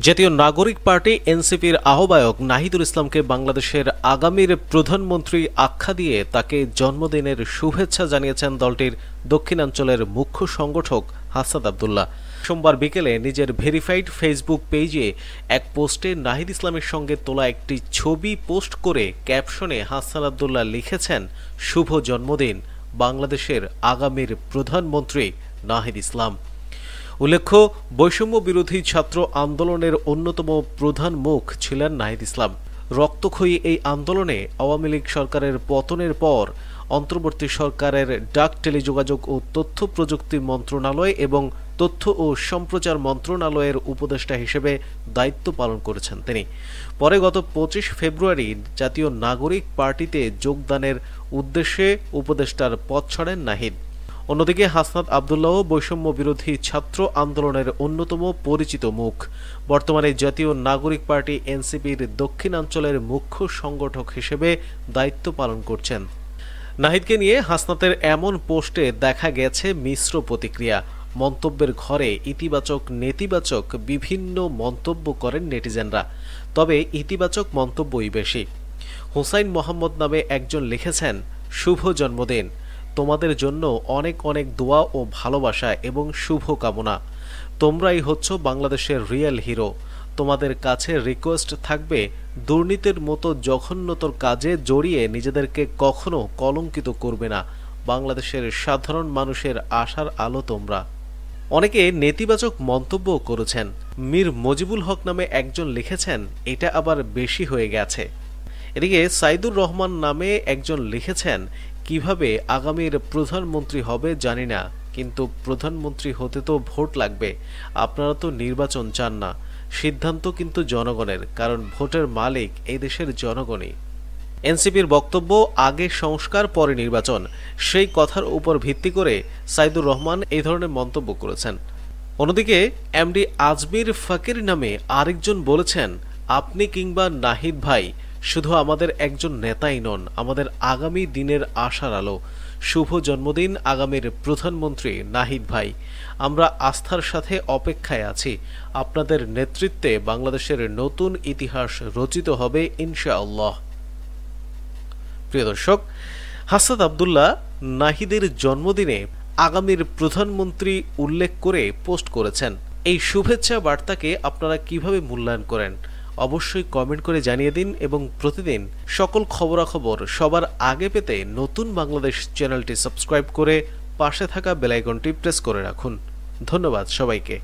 জাতীয় নাগরিক পার্টি এনসিপির আহ্বায়ক নাহিদুল ইসলামকে বাংলাদেশের আগামীর প্রধানমন্ত্রী আখ্যা দিয়ে তাকে জন্মদিনের শুভেচ্ছা জানিয়েছেন দলটির দক্ষিণাঞ্চলের মুখ্য সংগঠক হাসান আব্দুল্লাহ। সোমবার বিকেলে নিজের ভেরিফাইড ফেসবুক পেজে এক পোস্টে নাহিদ ইসলামের সঙ্গে তোলা একটি ছবি পোস্ট করে ক্যাপশনে হাসান আব্দুল্লাহ লিখেছেন, শুভ জন্মদিন বাংলাদেশের আগামীর প্রধানমন্ত্রী নাহিদ ইসলাম। উল্লেখ্য, বৈষম্য বিরোধী ছাত্র আন্দোলনের অন্যতম প্রধান মুখ ছিলেন নাহিদ ইসলাম। রক্তক্ষয়ী এই আন্দোলনে আওয়ামী লীগ সরকারের পতনের পর অন্তর্বর্তী সরকারের ডাক, টেলিযোগাযোগ ও তথ্য প্রযুক্তি মন্ত্রণালয় এবং তথ্য ও সম্প্রচার মন্ত্রণালয়ের উপদেষ্টা হিসেবে দায়িত্ব পালন করেছেন তিনি। পরে গত 25 ফেব্রুয়ারি জাতীয় নাগরিক পার্টিতে যোগদানের উদ্দেশ্যে উপদেষ্টার পদ ছাড়েন নাহিদ। অন্যদিকে হাসনাত আব্দুল্লাহ বৈষম্য বিরোধী ছাত্র আন্দোলনের অন্যতম পরিচিত মুখ। বর্তমানে জাতীয় নাগরিক পার্টি এনসিপির দক্ষিণাঞ্চলের মুখ্য সংগঠক হিসেবে দায়িত্ব পালন করছেন। নাহিদকে নিয়ে হাসনাতের এমন পোস্টে দেখা গেছে মিশ্র প্রতিক্রিয়া। মন্তব্যের ঘরে ইতিবাচক নেতিবাচক বিভিন্ন মন্তব্য করেন নেটিজেনরা, তবে ইতিবাচক মন্তব্যই বেশি। হুসাইন মোহাম্মদ নামে একজন লিখেছেন, শুভ জন্মদিন, তোমাদের জন্য অনেক অনেক দোয়া ও ভালোবাসা এবং শুভ কামনা। তোমরাই হচ্ছ বাংলাদেশের রিয়েল হিরো। তোমাদের কাছে রিকোয়েস্ট থাকবে, দুর্নীতির মতো জঘন্যতর কাজে জড়িয়ে নিজেদেরকে কখনো কলঙ্কিত করবে না। বাংলাদেশের সাধারণ মানুষের আশার আলো তোমরা। অনেকে নেতিবাচক মন্তব্য করেছেন। মীর মজিবুল হক নামে একজন লিখেছেন, এটা আবার বেশি হয়ে গেছে। এদিকে সাইদুর রহমান নামে একজন লিখেছেন, কিভাবে আগামীর প্রধানমন্ত্রী হবে জানি না, কিন্তু প্রধানমন্ত্রী হতে তো ভোট লাগবে। আপনারা তো নির্বাচন চান না, সিদ্ধান্ত কিন্তু জনগণের, কারণ ভোটের মালিক এই দেশের জনগণই। এনসিপির বক্তব্য, আগে সংস্কার পরে নির্বাচন, সেই কথার উপর ভিত্তি করে সাইদুর রহমান এই ধরনের মন্তব্য করেছেন। অন্যদিকে এমডি আজমির ফাকির নামে আরেকজন বলেছেন, আপনি কিংবা নাহিদ ভাই শুধু আমাদের একজন নেতাই নন, আমাদের আগামী দিনের আশার আলো। শুভ জন্মদিন আগামীর প্রধানমন্ত্রী নাহিদ ভাই। আমরা আস্থার সাথে অপেক্ষায় আছি। আপনাদের নেতৃত্বে বাংলাদেশের নতুন ইতিহাস রচিত হবে ইনশাআল্লাহ। প্রিয় দর্শক, হাসান আব্দুল্লাহ নাহিদের জন্মদিনে আগামীর প্রধানমন্ত্রী উল্লেখ করে পোস্ট করেছেন। এই শুভেচ্ছা বার্তাকে আপনারা কিভাবে মূল্যায়ন করেন অবশ্যই কমেন্ট করে জানিয়ে দিন এবং প্রতিদিন সকল খবরাখবর সবার আগে পেতে নতুন বাংলাদেশ চ্যানেলটি সাবস্ক্রাইব করে পাশে থাকা বেল আইকনটি প্রেস করে রাখুন। ধন্যবাদ সবাইকে।